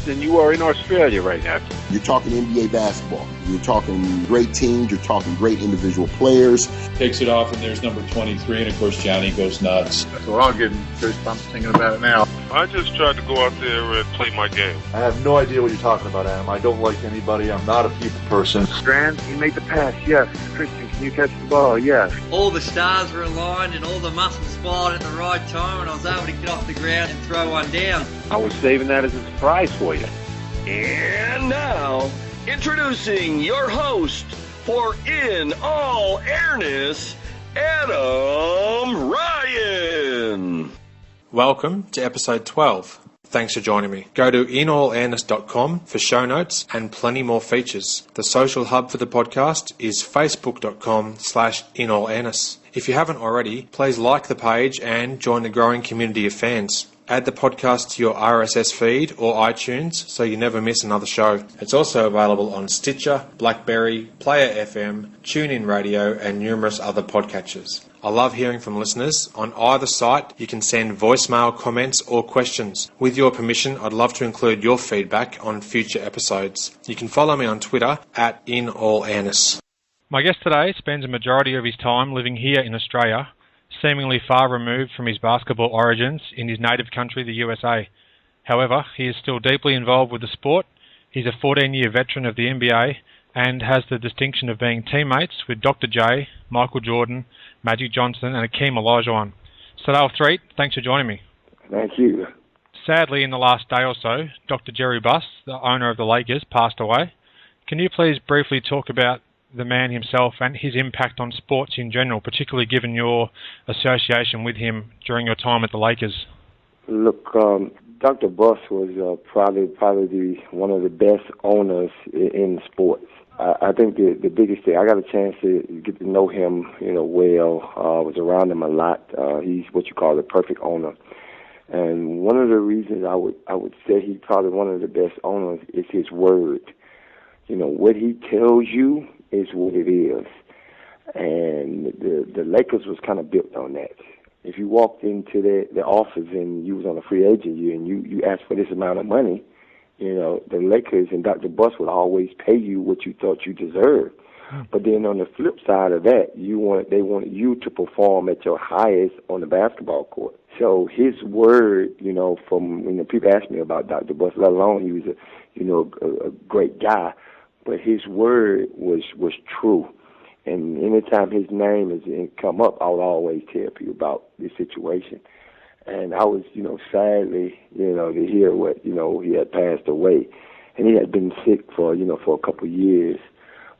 than you are in Australia right now. You're talking NBA basketball. You're talking great teams. You're talking great individual players. Takes it off, and there's number 23, and of course Johnny goes nuts. So I'll get goosebumps thinking about it now. I just tried to go out there and play my game. I have no idea what you're talking about, Adam. I don't like anybody. I'm not a people person. Strand, you make the pass, yes. Christian, can you catch the ball? Yes. All the stars were aligned and all the muscles fired at the right time, and I was able to get off the ground and throw one down. I was saving that as a surprise for you. And now, introducing your host for In All Airness, Adam Ryan. Welcome to episode 12. Thanks for joining me. Go to inallairness.com for show notes and plenty more features. The social hub for the podcast is facebook.com/inallairness. If you haven't already, please like the page and join the growing community of fans. Add the podcast to your RSS feed or iTunes so you never miss another show. It's also available on Stitcher, BlackBerry, Player FM, TuneIn Radio, and numerous other podcatchers. I love hearing from listeners. On either site, you can send voicemail comments or questions. With your permission, I'd love to include your feedback on future episodes. You can follow me on Twitter @InAllAirness. My guest today spends a majority of his time living here in Australia, seemingly far removed from his basketball origins in his native country, the USA. However, he is still deeply involved with the sport. He's a 14-year veteran of the NBA and has the distinction of being teammates with Dr. J, Michael Jordan, Magic Johnson and Akeem Olajuwon. Sedale Threatt, thanks for joining me. Thank you. Sadly, in the last day or so, Dr. Jerry Buss, the owner of the Lakers, passed away. Can you please briefly talk about the man himself and his impact on sports in general, particularly given your association with him during your time at the Lakers? Look, Dr. Buss was probably one of the best owners in sports. I think the biggest thing, I got a chance to get to know him, well. I was around him a lot. He's what you call the perfect owner. And one of the reasons I would say he's probably one of the best owners is his word. What he tells you is what it is. And the Lakers was kind of built on that. If you walked into the office and you was on a free agent year and you asked for this amount of money, the Lakers and Dr. Buss would always pay you what you thought you deserved. But then on the flip side of that, they wanted you to perform at your highest on the basketball court. So his word, from when the people ask me about Dr. Buss, let alone he was a great guy, but his word was true. And anytime his name has come up, I would always tell people about this situation. And I was, sadly, to hear what, he had passed away. And he had been sick for a couple of years.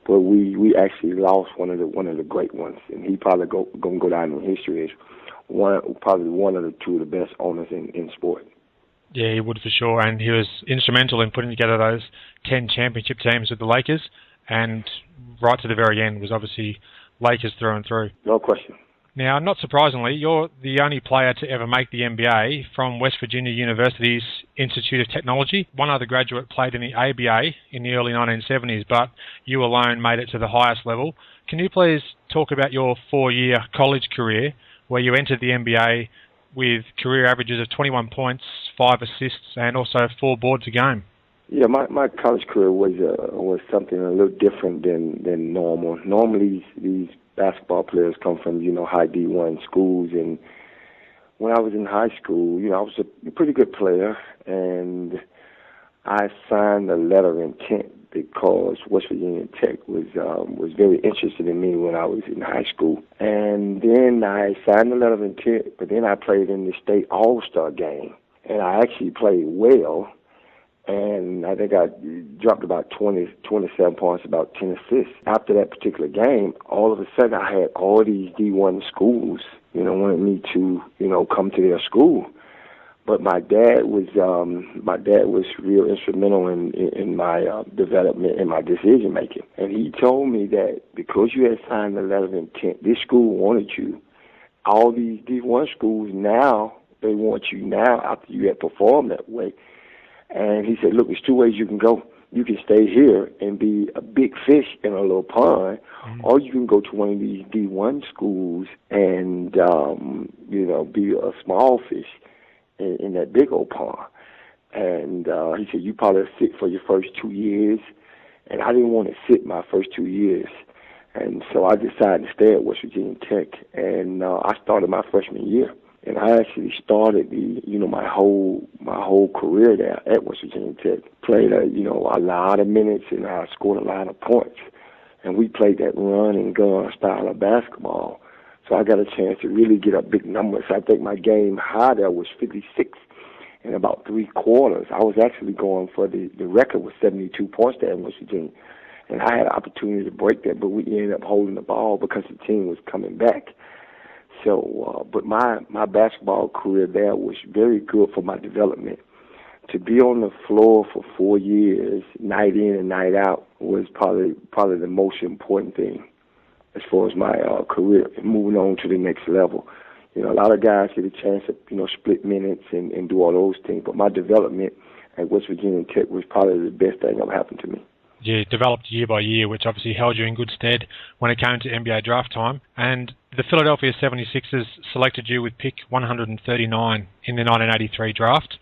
But we actually lost one of the great ones. And he probably gonna go down in history as probably one of the two of the best owners in sport. Yeah, he would for sure. And he was instrumental in putting together those 10 championship teams with the Lakers. And right to the very end was obviously Lakers through and through. No question. Now, not surprisingly, you're the only player to ever make the NBA from West Virginia University's Institute of Technology. One other graduate played in the ABA in the early 1970s, but you alone made it to the highest level. Can you please talk about your 4-year college career where you entered the NBA with career averages of 21 points, 5 assists, and also 4 boards a game? Yeah, my college career was something a little different than normal. Normally, these basketball players come from, high D1 schools. And when I was in high school, I was a pretty good player. And I signed a letter of intent because West Virginia Tech was very interested in me when I was in high school. And then I signed the letter of intent, but then I played in the state all-star game. And I actually played well. And I think I dropped about 27 points, about 10 assists. After that particular game, all of a sudden I had all these D1 schools, wanted me to, come to their school. But my dad was real instrumental in my development and my decision making. And he told me that because you had signed the letter of intent, this school wanted you. All these D1 schools now, they want you now after you had performed that way. And he said, look, there's 2 ways you can go. You can stay here and be a big fish in a little pond, or you can go to one of these D1 schools and, be a small fish in that big old pond. And he said, you probably sit for your first 2 years. And I didn't want to sit my first 2 years. And so I decided to stay at West Virginia Tech. And I started my freshman year. And I actually started my whole career there at West Virginia Tech. Played a lot of minutes, and I scored a lot of points. And we played that run and gun style of basketball. So I got a chance to really get up big numbers. I think my game high there was 56 in about 3 quarters. I was actually going for the record was 72 points there in West Virginia. And I had an opportunity to break that, but we ended up holding the ball because the team was coming back. So, but my basketball career there was very good for my development. To be on the floor for 4 years, night in and night out, was probably the most important thing as far as my career and moving on to the next level. A lot of guys get a chance to, split minutes and do all those things, but my development at West Virginia Tech was probably the best thing that happened to me. You developed year by year, which obviously held you in good stead when it came to NBA draft time. And the Philadelphia 76ers selected you with pick 139 in the 1983 draft.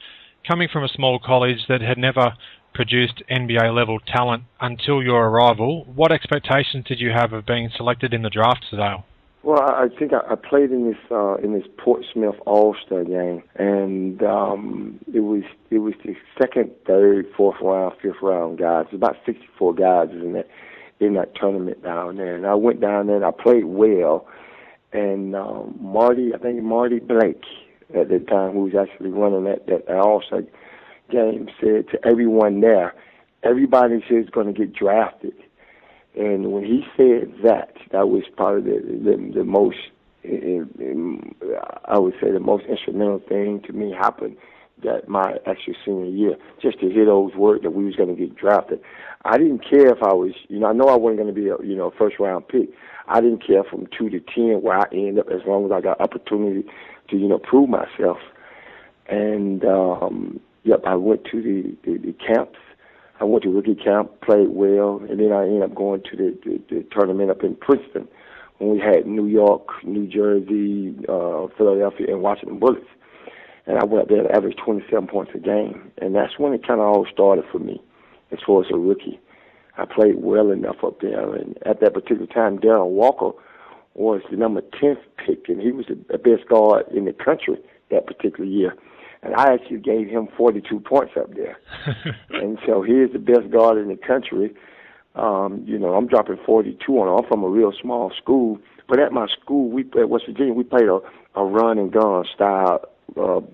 Coming from a small college that had never produced NBA-level talent until your arrival, what expectations did you have of being selected in the draft, Sedale? Well, I think I played in this Portsmouth All-Star game, and it was the second, third, fourth round, fifth round guys. There's about 64 guys in that tournament down there, and I went down there and I played well. And Marty Blake at the time, who was actually running that All-Star game, said to everyone there, everybody says going to get drafted. And when he said that was probably the most, I would say, the most instrumental thing to me happened that my actual senior year, just to hear those words that we was going to get drafted. I didn't care if I was, I know I wasn't going to be a first round pick. I didn't care from 2 to 10 where I ended up, as long as I got opportunity to prove myself. And I went to the camps. I went to rookie camp, played well, and then I ended up going to the tournament up in Princeton when we had New York, New Jersey, Philadelphia, and Washington Bullets. And I went up there to average 27 points a game. And that's when it kind of all started for me as far as a rookie. I played well enough up there. And at that particular time, Darren Walker was the number 10th pick, and he was the best guard in the country that particular year. And I actually gave him 42 points up there. And so he is the best guard in the country. I'm dropping 42 on him. I'm from a real small school. But at my school, at West Virginia, we played a run and gun style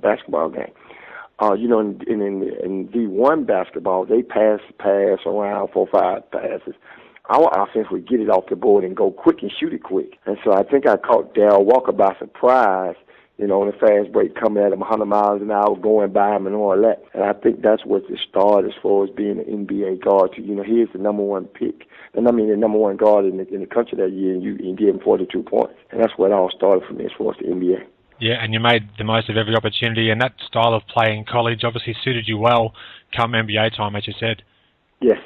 basketball game. In D1 basketball, they pass around 4 or 5 passes. Our offense would get it off the board and go quick and shoot it quick. And so I think I caught Darryl Walker by surprise, on a fast break coming at him 100 miles an hour, going by him and all that. And I think that's what the start as far as being an NBA guard. He is the number 1 pick. And the number 1 guard in the country that year, and you give him 42 points. And that's where it all started for me as far as the NBA. Yeah, and you made the most of every opportunity, and that style of play in college obviously suited you well come NBA time, as you said. Yes,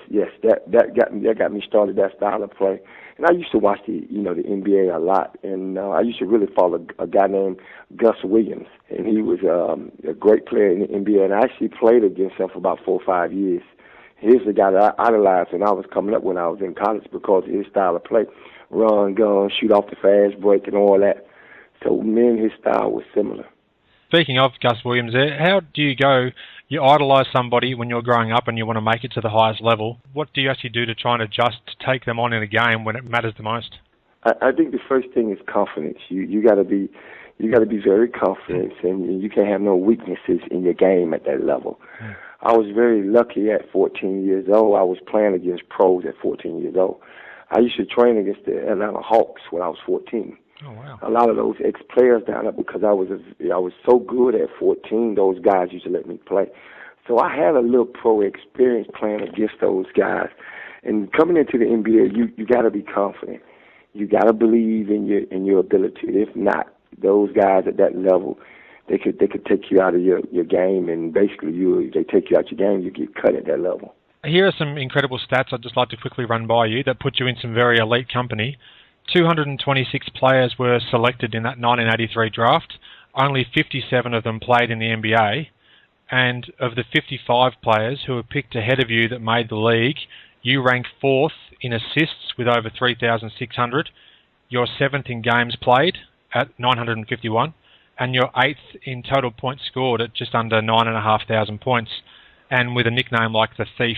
that got me started, that style of play. And I used to watch the NBA a lot, and I used to really follow a guy named Gus Williams, and he was a great player in the NBA, and I actually played against him for about 4 or 5 years. He's the guy that I idolized when I was coming up when I was in college because of his style of play, run, gun, shoot off the fast break, and all that. So me and his style was similar. Speaking of Gus Williams there, how do you go? You idolise somebody when you're growing up and you want to make it to the highest level. What do you actually do to try and adjust to take them on in a game when it matters the most? I think the first thing is confidence. You got to be very confident, and you can't have no weaknesses in your game at that level. I was very lucky at 14 years old. I was playing against pros at 14 years old. I used to train against the Atlanta Hawks when I was 14. Oh, wow. A lot of those ex-players down there, because I was so good at 14, those guys used to let me play. So I had a little pro experience playing against those guys. And coming into the NBA, you got to be confident. You got to believe in your ability. If not, those guys at that level, they could take you out of your game, and basically they take you out your game, you get cut at that level. Here are some incredible stats I'd just like to quickly run by you that put you in some very elite company. 226 players were selected in that 1983 draft. Only 57 of them played in the NBA. And of the 55 players who were picked ahead of you that made the league, you rank 4th in assists with over 3,600. You're 7th in games played at 951. And you're 8th in total points scored at just under 9,500 points. And with a nickname like the Thief,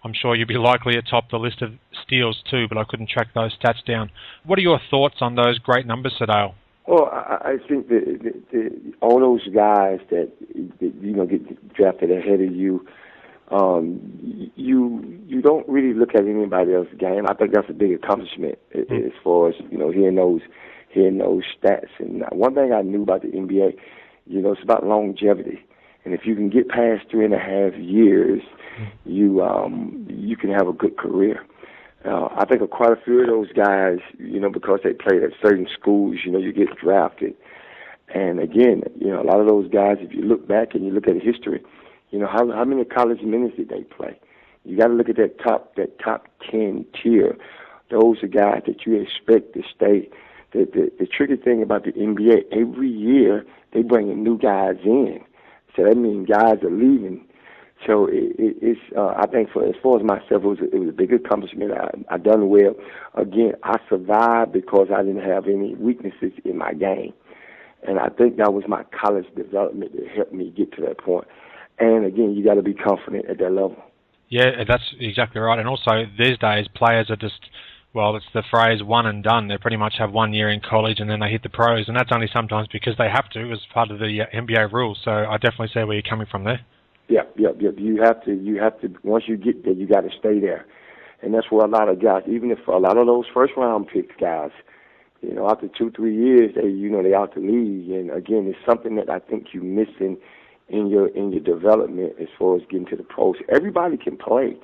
I'm sure you'd be likely atop the list of steals too, but I couldn't track those stats down. What are your thoughts on those great numbers, Sedale? Well, I think that all those guys that get drafted ahead of you, you don't really look at anybody else's game. I think that's a big accomplishment as far as hearing those stats. And one thing I knew about the NBA, it's about longevity. And if you can get past 3.5 years, you can have a good career. I think of quite a few of those guys, because they played at certain schools, you get drafted. And again, a lot of those guys, if you look back and you look at history, how many college minutes did they play? You got to look at that top 10 tier. Those are guys that you expect to stay. The tricky thing about the NBA, every year they bring in new guys in. So that means guys are leaving. So it's I think as far as myself, it was a big accomplishment. I done well. Again, I survived because I didn't have any weaknesses in my game. And I think that was my college development that helped me get to that point. And again, you got to be confident at that level. Yeah, that's exactly right. And also, these days, players are just, it's the phrase one and done. They pretty much have 1 year in college and then they hit the pros. And that's only sometimes because they have to as part of the NBA rules. So I definitely see where you're coming from there. Yep. You have to, once you get there, you got to stay there. And that's where a lot of guys, even if a lot of those first round pick guys, after 2-3 years, they out the league. And again, it's something that I think you're missing in your development as far as getting to the pros. Everybody can play,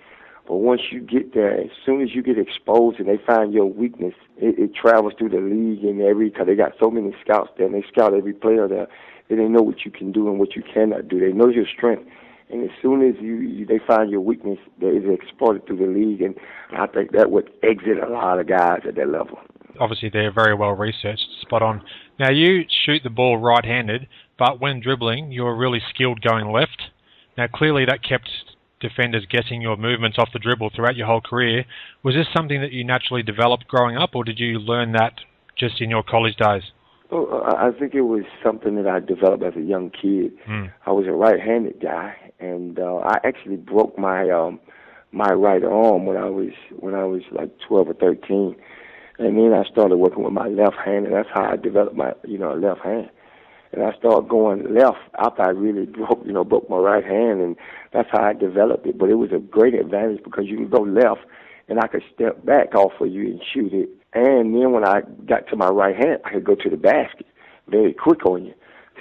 but once you get there, as soon as you get exposed and they find your weakness, it travels through the league because they got so many scouts there, and they scout every player there, and they know what you can do and what you cannot do. They know your strength, and as soon as they find your weakness, it's exploited through the league, and I think that would exit a lot of guys at that level. Obviously, they're very well researched, spot on. Now, you shoot the ball right-handed, but when dribbling, you're really skilled going left. Now, clearly that kept defenders guessing your movements off the dribble throughout your whole career. Was this something that you naturally developed growing up, or did you learn that just in your college days? Well, I think it was something that I developed as a young kid. I was a right-handed guy, and I actually broke my right arm when I was like 12 or 13. And then I started working with my left hand, and that's how I developed my left hand. And I started going left after I really broke my right hand, and that's how I developed it. But it was a great advantage because you can go left, and I could step back off of you and shoot it. And then when I got to my right hand, I could go to the basket very quick on you.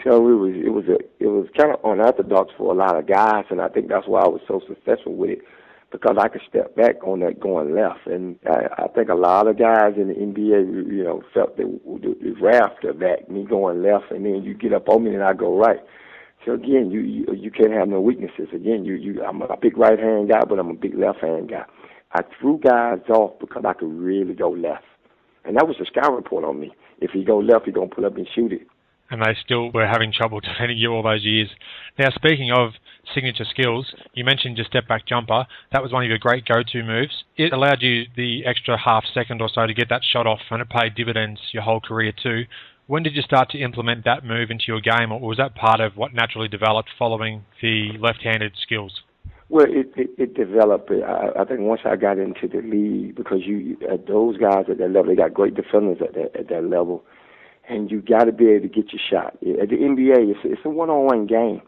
So it was kind of unorthodox for a lot of guys, and I think that's why I was so successful with it, because I could step back on that going left. And I think a lot of guys in the NBA, felt the raft of that, me going left, and then you get up on me and I go right. So again, you can't have no weaknesses. Again, I'm a big right-hand guy, but I'm a big left-hand guy. I threw guys off because I could really go left. And that was the scout report on me. If he go left, he's going to pull up and shoot it. And they still were having trouble defending you all those years. Now, speaking of signature skills, you mentioned your step-back jumper. That was one of your great go-to moves. It allowed you the extra half second or so to get that shot off, and it paid dividends your whole career too. When did you start to implement that move into your game, or was that part of what naturally developed following the left-handed skills? Well, it developed. I think once I got into the league, because those guys at that level, they got great defenders at that level. And you got to be able to get your shot. At the NBA, it's a one-on-one game,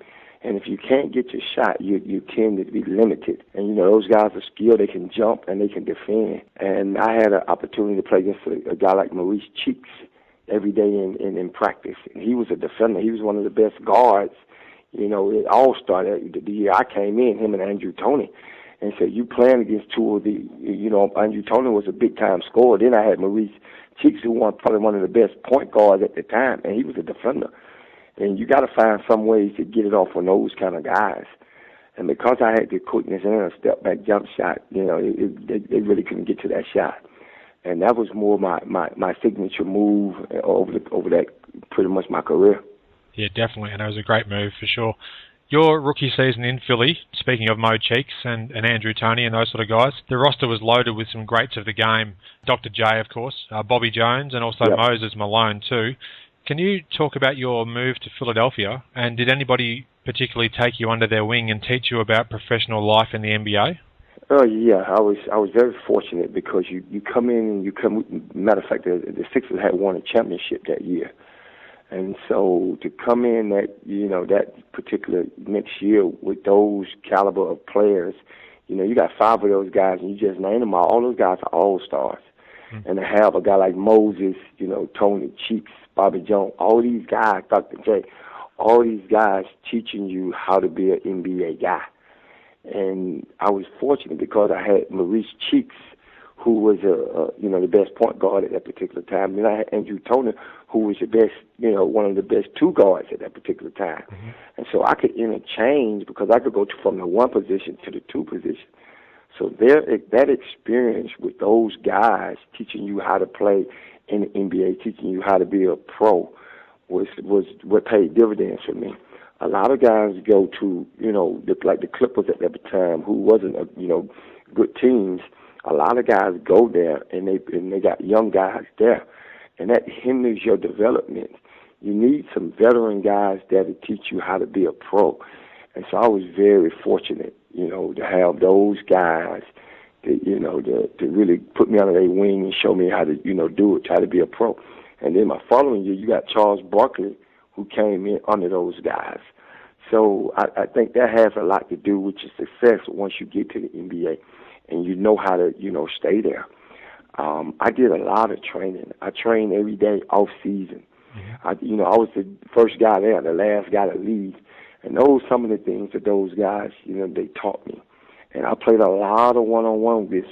and if you can't get your shot, you tend to be limited. And those guys are skilled; they can jump and they can defend. And I had an opportunity to play against a guy like Maurice Cheeks every day in practice. And he was a defender. He was one of the best guards. It all started the year I came in, him and Andrew Toney. And so you playing against two of the, Andrew Toney was a big-time scorer. Then I had Maurice Cheeks, who was probably one of the best point guards at the time, and he was a defender. And you got to find some ways to get it off on those kind of guys. And because I had the quickness and a step-back jump shot, they really couldn't get to that shot. And that was more my signature move over that pretty much my career. Yeah, definitely, and it was a great move for sure. Your rookie season in Philly, speaking of Mo Cheeks and Andrew Toney and those sort of guys, the roster was loaded with some greats of the game. Dr. J, of course, Bobby Jones, and also Moses Malone too. Can you talk about your move to Philadelphia, and did anybody particularly take you under their wing and teach you about professional life in the NBA? Oh yeah, I was very fortunate because you come in and matter of fact, the Sixers had won a championship that year. And so to come in that particular next year with those caliber of players, you got 5 of those guys and you just name them all. All those guys are all-stars. Mm-hmm. And to have a guy like Moses, Tony, Cheeks, Bobby Jones, all these guys, Dr. J, all these guys teaching you how to be an NBA guy. And I was fortunate because I had Maurice Cheeks, who was the best point guard at that particular time. And I had Andrew Toney, who was the best, one of the best 2 guards at that particular time. Mm-hmm. And so I could interchange because I could go from the 1 position to the 2 position. So that experience with those guys teaching you how to play in the NBA, teaching you how to be a pro, was what paid dividends for me. A lot of guys go to, like the Clippers at that time, who wasn't, good teams. A lot of guys go there, and they got young guys there, and that hinders your development. You need some veteran guys there to teach you how to be a pro. And so I was very fortunate, to have those guys to really put me under their wing and show me how to, do it, how to be a pro. And then my following year, you got Charles Barkley, who came in under those guys. So I think that has a lot to do with your success once you get to the NBA. And you know how to, stay there. I did a lot of training. I trained every day off season. Mm-hmm. I was the first guy there, the last guy to leave. And some of the things that those guys, they taught me. And I played a lot of one-on-one with,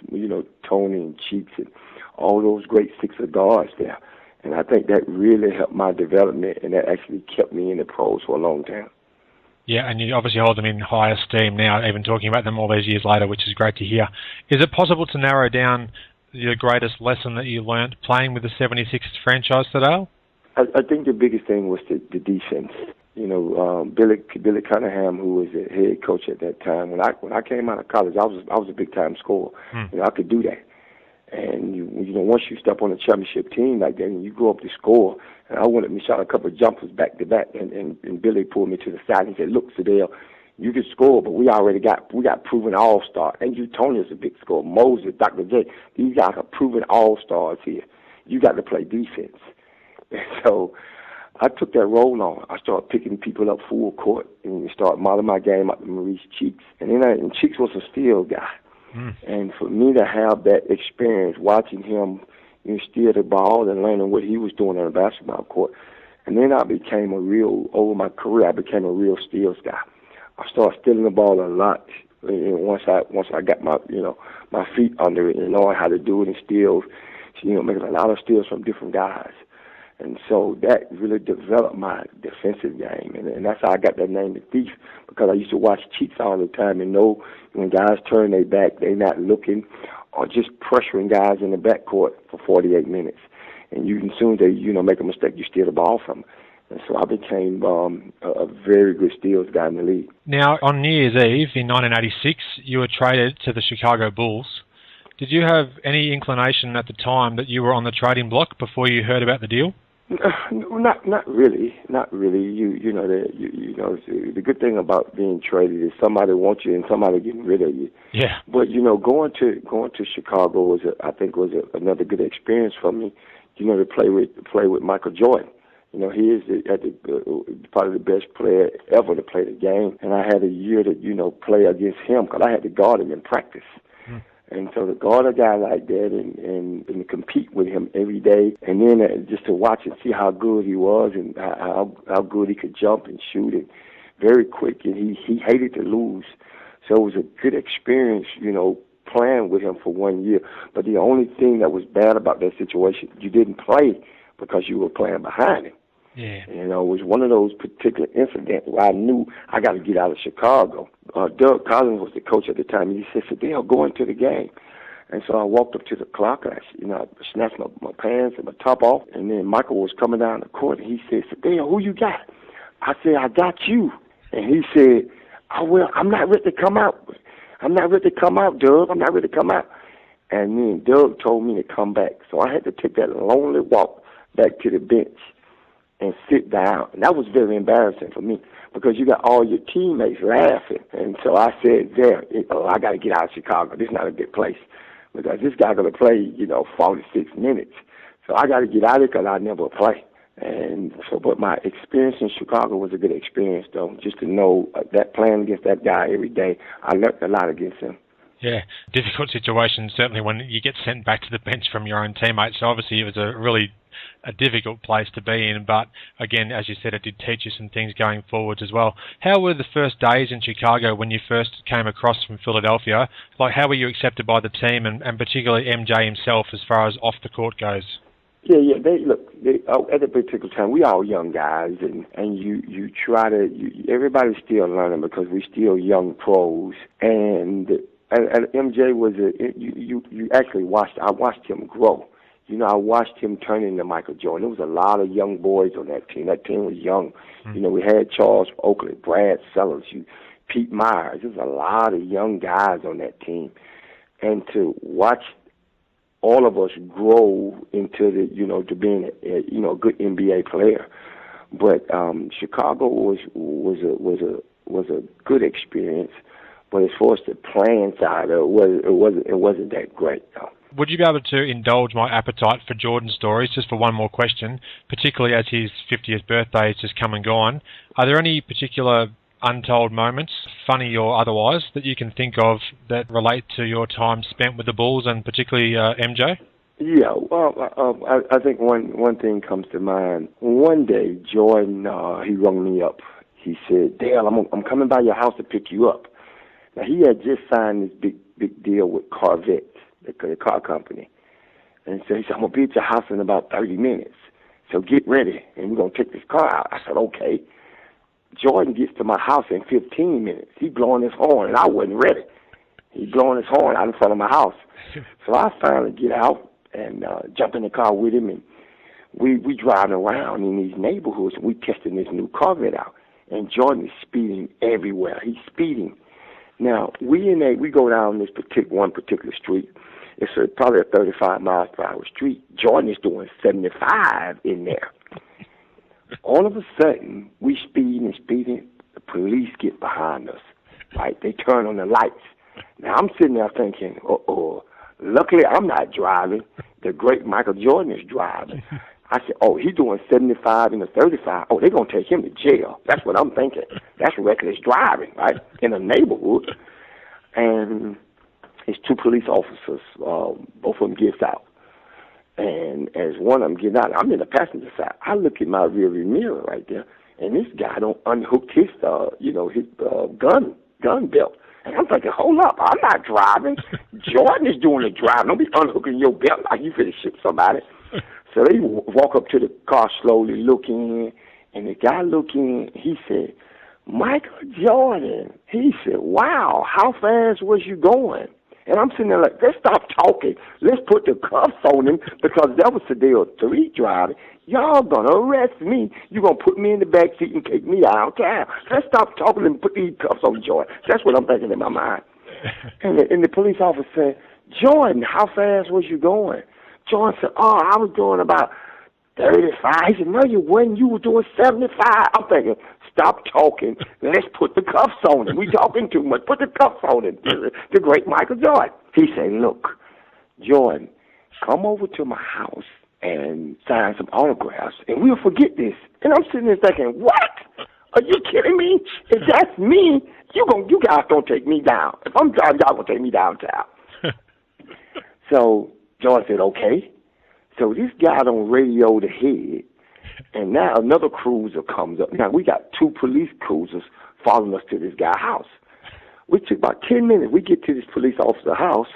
Tony and Cheeks and all those great Sixer guards there. And I think that really helped my development, and that actually kept me in the pros for a long time. Yeah, and you obviously hold them in high esteem now, even talking about them all these years later, which is great to hear. Is it possible to narrow down your greatest lesson that you learned playing with the 76ers franchise, Sedale? I think the biggest thing was the defense. Billy Cunningham, who was the head coach at that time, when I came out of college, I was a big time scorer. I could do that. And once you step on a championship team like that, and you go up to score, and I went up and shot a couple of jumpers back to back, and Billy pulled me to the side and said, "Look, Sedale, you can score, but we got proven all-star. Andrew Toney is a big scorer. Moses, Dr. J, these guys are proven all-stars here. You got to play defense." And so I took that role on. I started picking people up full court and started modeling my game up to Maurice Cheeks. And then Cheeks was a steal guy. And for me to have that experience, watching him steal the ball and learning what he was doing on the basketball court, and then over my career, I became a real steals guy. I started stealing the ball a lot. And once I got my feet under it and knowing how to do it in steals, making a lot of steals from different guys. And so that really developed my defensive game. And that's how I got that name, the Thief, because I used to watch Cheeks all the time and know when guys turn their back, they're not looking or just pressuring guys in the backcourt for 48 minutes. And as soon as they, make a mistake, you steal the ball from them. And so I became a very good steals guy in the league. Now, on New Year's Eve in 1986, you were traded to the Chicago Bulls. Did you have any inclination at the time that you were on the trading block before you heard about the deal? Not really. The good thing about being traded is somebody wants you and somebody getting rid of you. Yeah. But going to Chicago was another good experience for me. To play with Michael Jordan. He is probably the best player ever to play the game, and I had a year to play against him because I had to guard him in practice. And so to guard a guy like that and compete with him every day, and then just to watch and see how good he was and how good he could jump and shoot and very quick, and he hated to lose. So it was a good experience, playing with him for 1 year. But the only thing that was bad about that situation, you didn't play because you were playing behind him. Yeah. It was one of those particular incidents where I knew I got to get out of Chicago. Doug Collins was the coach at the time, and he said, "Sedale, go into the game." And so I walked up to the clock, and I snatched my pants and my top off, and then Michael was coming down the court, and he said, "Sedale, who you got?" I said, "I got you." And he said, "Oh, well, I'm not ready to come out. I'm not ready to come out, Doug. I'm not ready to come out." And then Doug told me to come back. So I had to take that lonely walk back to the bench and sit down. And that was very embarrassing for me because you got all your teammates laughing. And so I said, I got to get out of Chicago. This is not a good place because this guy going to play, 46 minutes. So I got to get out of it because I never play. And so, but my experience in Chicago was a good experience, though, just to know that playing against that guy every day, I learned a lot against him. Yeah, difficult situation, certainly when you get sent back to the bench from your own teammates. So obviously it was a difficult place to be in, but again, as you said, it did teach you some things going forwards as well. How were the first days in Chicago when you first came across from Philadelphia? Like, how were you accepted by the team and particularly MJ himself as far as off the court goes? Yeah. At that particular time, we all young guys, and you try to. Everybody's still learning because we're still young pros. And MJ was you actually watched. I watched him grow. I watched him turn into Michael Jordan. There was a lot of young boys on that team. That team was young. We had Charles Oakley, Brad Sellers, Pete Myers. There was a lot of young guys on that team, and to watch all of us grow into to being a good NBA player. But Chicago was a good experience. But as far as the playing side, it wasn't that great, though. Would you be able to indulge my appetite for Jordan stories, just for one more question, particularly as his 50th birthday has just come and gone? Are there any particular untold moments, funny or otherwise, that you can think of that relate to your time spent with the Bulls and particularly MJ? Yeah, well, I think one thing comes to mind. One day, Jordan, he rung me up. He said, "Dale, I'm coming by your house to pick you up." Now, he had just signed this big deal with Corvette, the car company. And so he said, "I'm going to be at your house in about 30 minutes. So get ready, and we're going to take this car out." I said, "Okay." Jordan gets to my house in 15 minutes. He blowing his horn, and I wasn't ready. He blowing his horn out in front of my house. So I finally get out and jump in the car with him, and we driving around in these neighborhoods, and we testing this new Corvette out. And Jordan is speeding everywhere. He's speeding. Now, we go down this one particular street. It's probably a 35 miles per hour street. Jordan is doing 75 in there. All of a sudden, we speeding. The police get behind us. Right? They turn on the lights. Now, I'm sitting there thinking, uh-oh. Luckily, I'm not driving. The great Michael Jordan is driving. I said, "Oh, he's doing 75 in a 35. Oh, they're going to take him to jail." That's what I'm thinking. That's reckless driving, right, in a neighborhood. And it's two police officers. Both of them gets out. And as one of them gets out, I'm in the passenger side. I look at my rearview mirror right there, and this guy don't unhook his gun belt. And I'm thinking, hold up, I'm not driving. Jordan is doing the driving. Don't be unhooking your belt like you finna shoot somebody. So they walk up to the car slowly, look in, and the guy look in, he said, "Michael Jordan." He said, "Wow, how fast was you going?" And I'm sitting there like, let's stop talking. Let's put the cuffs on him because that was Sedale Threatt driving. Y'all going to arrest me. You're going to put me in the back seat and take me downtown. Let's stop talking and put these cuffs on Jordan. That's what I'm thinking in my mind. And the police officer said, "Jordan, how fast was you going?" Jordan said, "Oh, I was doing about 35. He said, "No, you weren't. You were doing 75. I'm thinking, stop talking. Let's put the cuffs on him. We talking too much. Put the cuffs on him. The great Michael Jordan. He said, "Look, Jordan, come over to my house and sign some autographs, and we'll forget this." And I'm sitting there thinking, what? Are you kidding me? If that's me, you guys don't take me down. If I'm driving, y'all gonna take me downtown. So Jordan said, "Okay." So this guy on radio the head, and now another cruiser comes up. Now we got two police cruisers following us to this guy's house. We took about 10 minutes. We get to this police officer's house,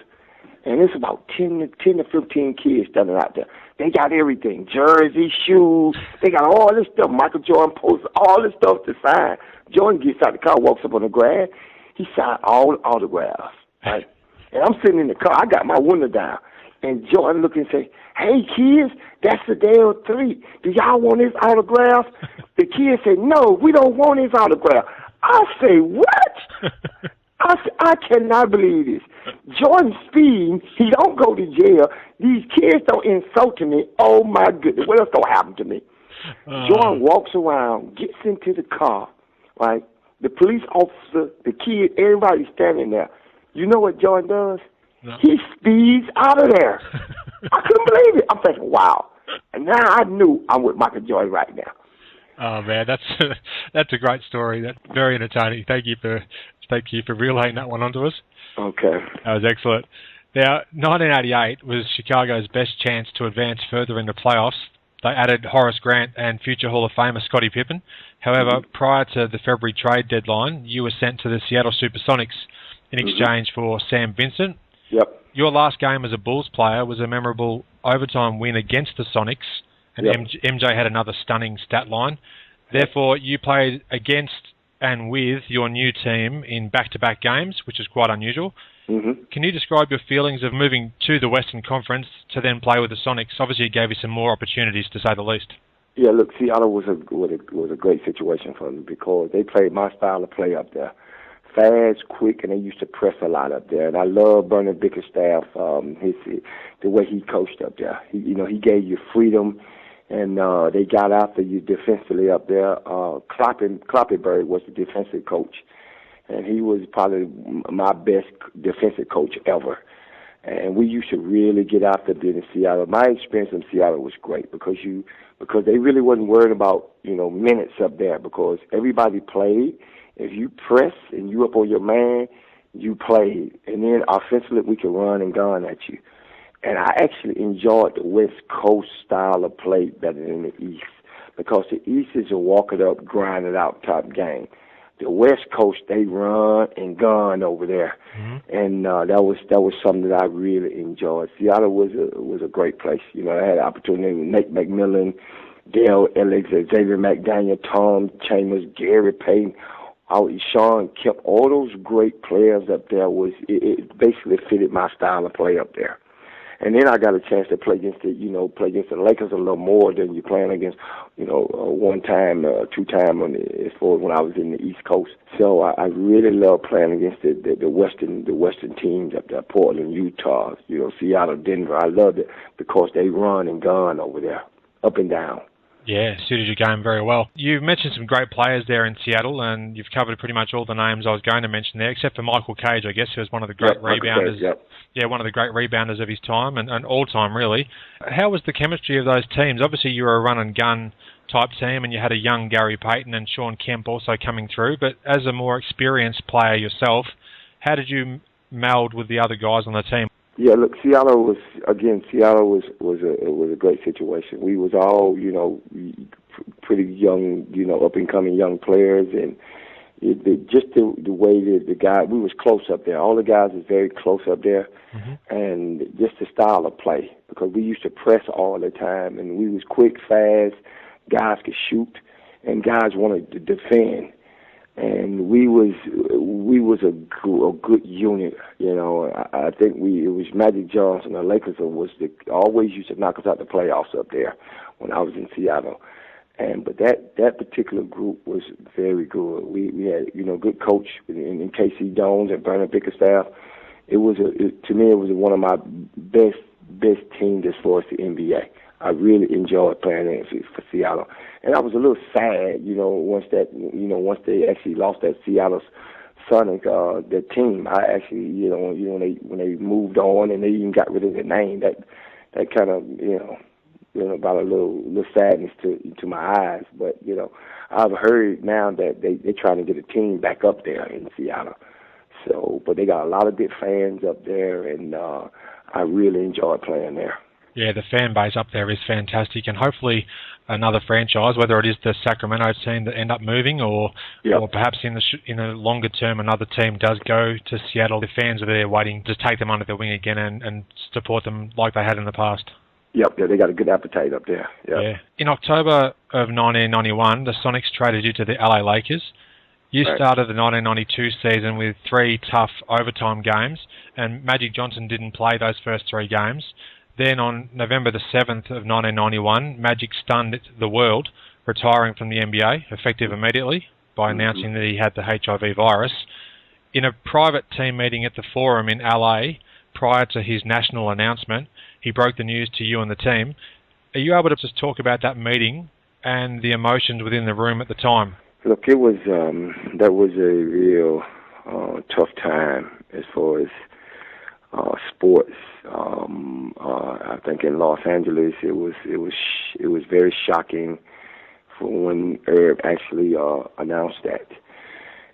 and it's about 10 to 15 kids standing out there. They got everything, jersey, shoes. They got all this stuff. Michael Jordan posters, all this stuff to sign. Jordan gets out the car, walks up on the grass. He signed all the autographs. Right? And I'm sitting in the car. I got my window down. And Jordan look and say, "Hey, kids, that's Sedale Threatt. Do y'all want his autograph?" The kids said, "No, we don't want his autograph." I say, what? I cannot believe this. Jordan Speed, he don't go to jail. These kids don't insult me. Oh, my goodness. What else going to happen to me? Jordan walks around, gets into the car, right? The police officer, the kid, everybody's standing there. You know what Jordan does? No. He speeds out of there. I couldn't believe it. I'm thinking, wow. And now I knew I'm with Michael Jordan right now. Oh man, that's a great story. That's very entertaining. Thank you for relaying that one onto us. Okay. That was excellent. Now, 1988 was Chicago's best chance to advance further in the playoffs. They added Horace Grant and future Hall of Famer Scottie Pippen. However, prior to the February trade deadline, you were sent to the Seattle SuperSonics in exchange for Sam Vincent. Yep. Your last game as a Bulls player was a memorable overtime win against the Sonics, and MJ had another stunning stat line. Therefore, you played against and with your new team in back-to-back games, which is quite unusual. Mm-hmm. Can you describe your feelings of moving to the Western Conference to then play with the Sonics? Obviously, it gave you some more opportunities, to say the least. Yeah, look, Seattle was a great situation for me because they played my style of play up there. Fast, quick, and they used to press a lot up there. And I love Bernard Bickerstaff, the way he coached up there. He gave you freedom, and they got after you defensively up there. Kloppenberg was the defensive coach, and he was probably my best defensive coach ever. And we used to really get after it in Seattle. My experience in Seattle was great because they really wasn't worried about minutes up there because everybody played. If you press and you up on your man, you played. And then offensively, we could run and gun at you. And I actually enjoyed the West Coast style of play better than the East because the East is a walk it up, grind it out type game. The West Coast, they run and gun over there. Mm-hmm. And that was something that I really enjoyed. Seattle was a great place. I had the opportunity with Nate McMillan, Dale Ellis, Xavier McDaniel, Tom Chambers, Gary Payton, Sean Kemp, all those great players up there. It basically fitted my style of play up there. And then I got a chance to play against the Lakers a little more than you playing against, one time, two time as far as when I was in the East Coast. So I really love playing against the Western teams up there, Portland, Utah, Seattle, Denver. I loved it because they run and gun over there, up and down. Yeah, suited your game very well. You mentioned some great players there in Seattle, and you've covered pretty much all the names I was going to mention there, except for Michael Cage, I guess, who was one of the great rebounders. Yeah, one of the great rebounders of his time, and all time, really. How was the chemistry of those teams? Obviously, you were a run-and-gun type team, and you had a young Gary Payton and Sean Kemp also coming through, but as a more experienced player yourself, how did you meld with the other guys on the team? Yeah, look, Seattle was a great situation. We was all, pretty young, up and coming young players, and just the way that the guy, we was close up there. All the guys was very close up there, and just the style of play because we used to press all the time, and we was quick, fast. Guys could shoot, and guys wanted to defend. And we was a good unit, I think it was Magic Johnson, the Lakers always used to knock us out the playoffs up there when I was in Seattle. But that particular group was very good. We had good coach in Casey Jones and Bernard Bickerstaff. To me it was one of my best teams as far as the NBA. I really enjoyed playing for Seattle, and I was a little sad, once they actually lost that Seattle Sonic that team. I actually, when they moved on and they even got rid of the name, that kind of about a little sadness to my eyes. But I've heard now that they're trying to get a team back up there in Seattle. So, but they got a lot of good fans up there, and I really enjoyed playing there. Yeah, the fan base up there is fantastic, and hopefully another franchise, whether it is the Sacramento team that end up moving, or perhaps in the longer term another team does go to Seattle. The fans are there waiting to take them under their wing again and support them like they had in the past. Yeah, they got a good appetite up there. Yep. Yeah. In October of 1991, the Sonics traded you to the LA Lakers. You started the 1992 season with 3 tough overtime games, and Magic Johnson didn't play those first 3 games. Then on November the 7th of 1991, Magic stunned the world, retiring from the NBA, effective immediately. by announcing that he had the HIV virus. In a private team meeting at the Forum in LA, prior to his national announcement, he broke the news to you and the team. Are you able to just talk about that meeting and the emotions within the room at the time? Look, it was that was a real tough time as far as sports. I think in Los Angeles, it was very shocking for when Herb actually announced that.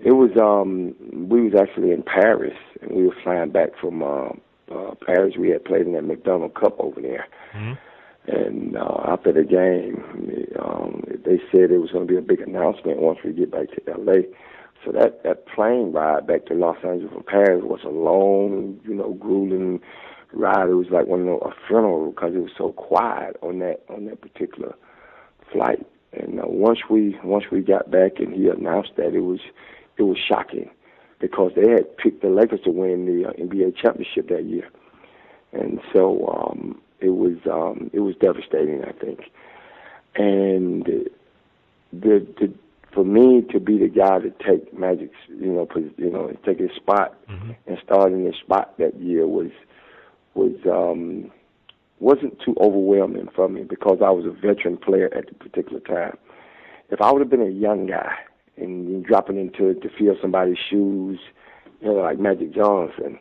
It was we was actually in Paris, and we were flying back from Paris. We had played in that McDonald Cup over there. Mm-hmm. And after the game, they said it was going to be a big announcement once we get back to L.A. So that plane ride back to Los Angeles from Paris was a long, grueling ride. It was like a funeral because it was so quiet on that particular flight. And once we got back and he announced that, it was shocking because they had picked the Lakers to win the NBA championship that year, and so it was devastating, I think. And for me to be the guy to take Magic's, take his spot and start in his spot that year wasn't too overwhelming for me because I was a veteran player at the particular time. If I would have been a young guy and dropping into to feel somebody's shoes, like Magic Johnson,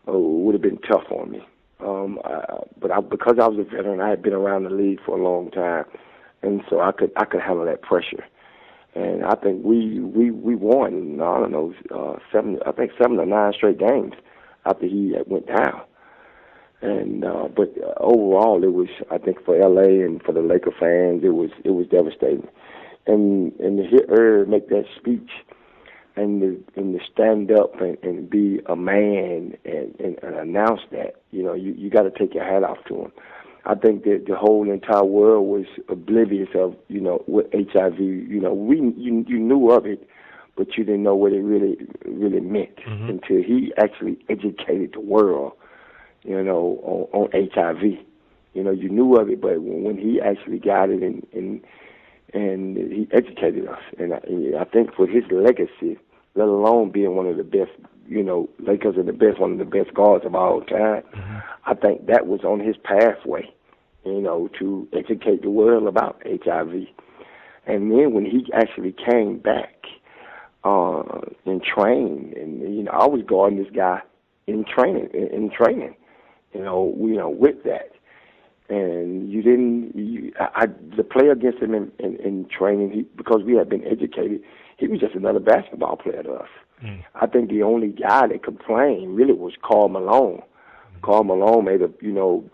it would have been tough on me. But because I was a veteran, I had been around the league for a long time, and so I could handle that pressure. And I think we won, 7 or 9 straight games after he went down. And but overall, it was, I think, for LA and for the Laker fans, it was devastating. And to hear Herb make that speech and to stand up and be a man and announce that, you got to take your hat off to him. I think that the whole entire world was oblivious of, what HIV, you knew of it, but you didn't know what it really meant until he actually educated the world, on HIV. You knew of it, but when he actually got it and he educated us, and I think for his legacy, let alone being one of the best, Lakers are one of the best guards of all time, I think that was on his pathway, to educate the world about HIV. And then when he actually came back and trained, and I was guarding this guy in training, with that. And the play against him in training, because we had been educated, he was just another basketball player to us. I think the only guy that complained really was Karl Malone. Karl Malone made a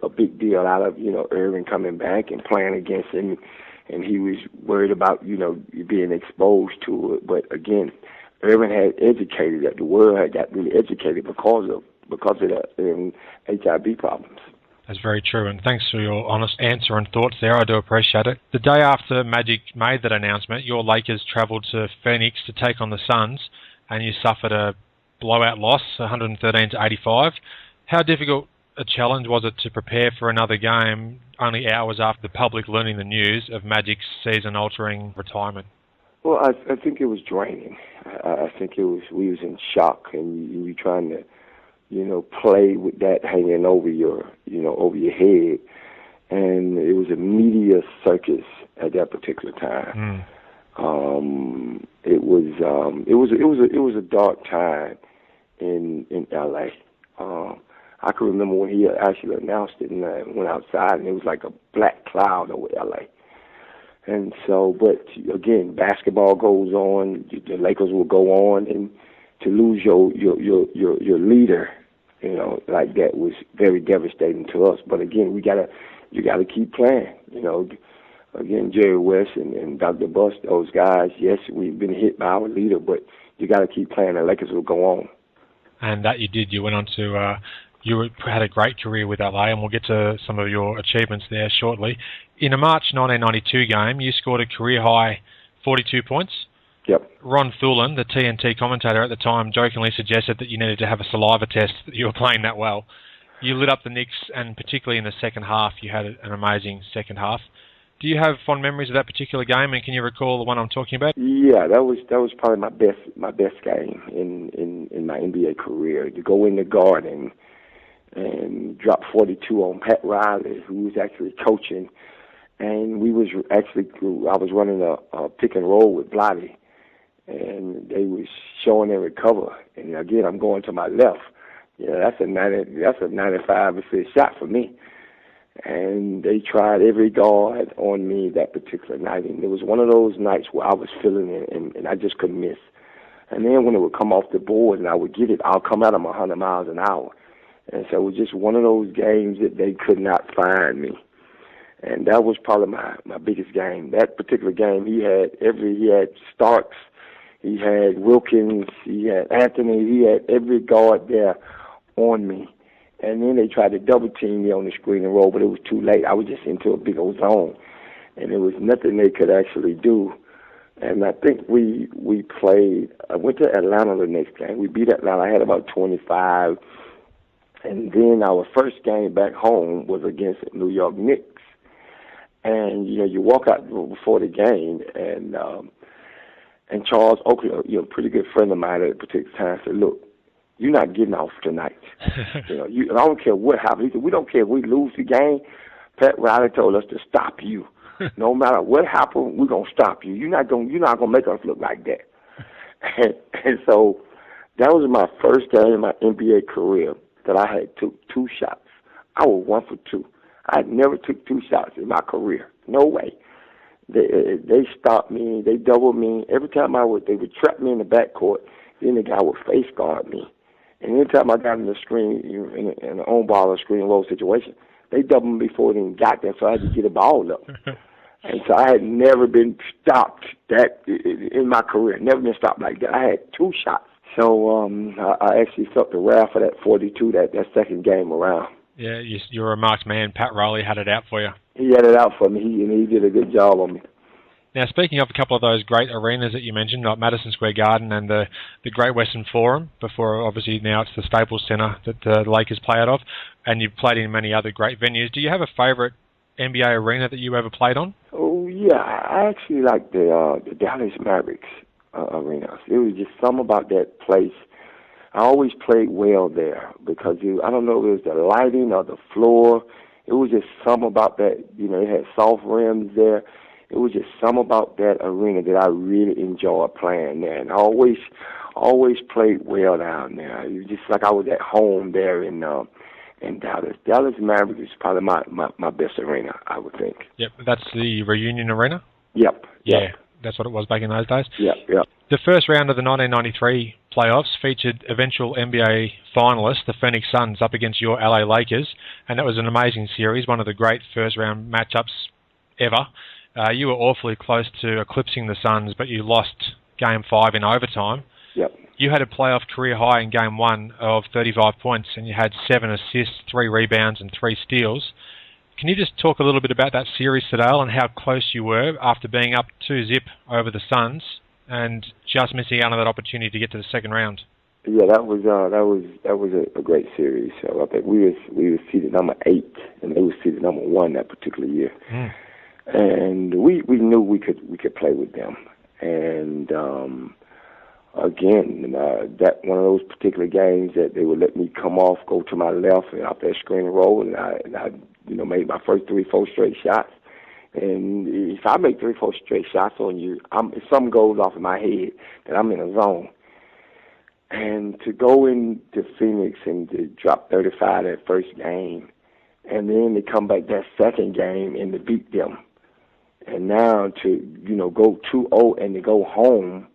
big deal out of, Irving coming back and playing against him, and he was worried about, being exposed to it. But again, Irving had educated that the world had got really educated because of the HIV problems. That's very true, and thanks for your honest answer and thoughts there. I do appreciate it. The day after Magic made that announcement, your Lakers travelled to Phoenix to take on the Suns, and you suffered a blowout loss, 113-85. How difficult a challenge was it to prepare for another game only hours after the public learning the news of Magic's season-altering retirement? Well, I think it was draining. I think we was in shock, and you trying to, play with that hanging over your head, and it was a media circus at that particular time. It was a dark time in LA. I can remember when he actually announced it and I went outside, and it was like a black cloud over LA. And so, but again, basketball goes on. The Lakers will go on, and to lose your leader, like that was very devastating to us. But again, you gotta keep playing. Again, Jerry West and Dr. Buss, those guys. Yes, we've been hit by our leader, but you got to keep playing. The Lakers will go on. And that you did. You went on to. You had a great career with LA, and we'll get to some of your achievements there shortly. In a March 1992 game, you scored a career-high 42 points. Yep. Ron Thulin, the TNT commentator at the time, jokingly suggested that you needed to have a saliva test that you were playing that well. You lit up the Knicks, and particularly in the second half, you had an amazing second half. Do you have fond memories of that particular game, and can you recall the one I'm talking about? Yeah, that was probably my best game in my NBA career. To go in the Garden and drop 42 on Pat Riley, who was actually coaching, and I was running a pick and roll with Blotty, and they was showing their recover, and again I'm going to my left. Yeah, that's a 95% shot for me. And they tried every guard on me that particular night. And it was one of those nights where I was feeling it, and I just couldn't miss. And then when it would come off the board and I would get it, I'll come at them 100 miles an hour. And so it was just one of those games that they could not find me. And that was probably my biggest game. That particular game, he had Starks, he had Wilkins, he had Anthony, he had every guard there on me. And then they tried to double team me on the screen and roll, but it was too late. I was just into a big old zone, and there was nothing they could actually do. And I think we played. I went to Atlanta the next game. We beat Atlanta. I had about 25. And then our first game back home was against New York Knicks. And you walk out before the game, and Charles Oakley, a pretty good friend of mine at a particular time, said, "Look, you're not getting off tonight. I don't care what happens." He said, "We don't care if we lose the game. Pat Riley told us to stop you. No matter what happens, we're gonna stop you. You're not gonna make us look like that." And so that was my first game in my NBA career that I had took 2 shots. I was 1 for 2. I had never took 2 shots in my career. No way. They stopped me. They doubled me every time they would trap me in the backcourt. Then the guy would face guard me. And any time I got in the screen, in an on ball or screen roll situation, they doubled me before they even got there, so I had to get the ball up. And so I had never been stopped in my career. Never been stopped like that. I had 2 shots. So I actually felt the wrath of that 42 that second game around. Yeah, you're a marked man. Pat Riley had it out for you. He had it out for me, and he did a good job on me. Now, speaking of a couple of those great arenas that you mentioned, like Madison Square Garden and the Great Western Forum, before obviously now it's the Staples Center that the Lakers play out of, and you've played in many other great venues. Do you have a favorite NBA arena that you ever played on? Oh, yeah. I actually like the Dallas Mavericks arena. It was just something about that place. I always played well there because, I don't know if it was the lighting or the floor. It was just something about that. It had soft rims there. It was just something about that arena that I really enjoyed playing there, and I always played well down there. It was just like I was at home there in Dallas. Dallas Mavericks is probably my best arena, I would think. Yep, that's the Reunion Arena? Yep. Yeah, that's what it was back in those days. Yep. The first round of the 1993 playoffs featured eventual NBA finalists, the Phoenix Suns, up against your LA Lakers, and that was an amazing series, one of the great first-round matchups ever. You were awfully close to eclipsing the Suns, but you lost Game 5 in overtime. Yep. You had a playoff career high in Game 1 of 35 points, and you had 7 assists, 3 rebounds, and 3 steals. Can you just talk a little bit about that series, Sedale, and how close you were after being up 2-0 over the Suns and just missing out on that opportunity to get to the second round? Yeah, that was a great series. So I think we were seeded number 8, and they were seeded number 1 that particular year. And we knew we could play with them. And again, that one of those particular games that they would let me come off, go to my left, and off that screen and roll, and I made my first 3-4 straight shots. And if I make 3-4 straight shots on you, something goes off in my head that I'm in a zone. And to go into Phoenix and to drop 35 that first game, and then to come back that second game and to beat them, and now to go 2-0 and to go home,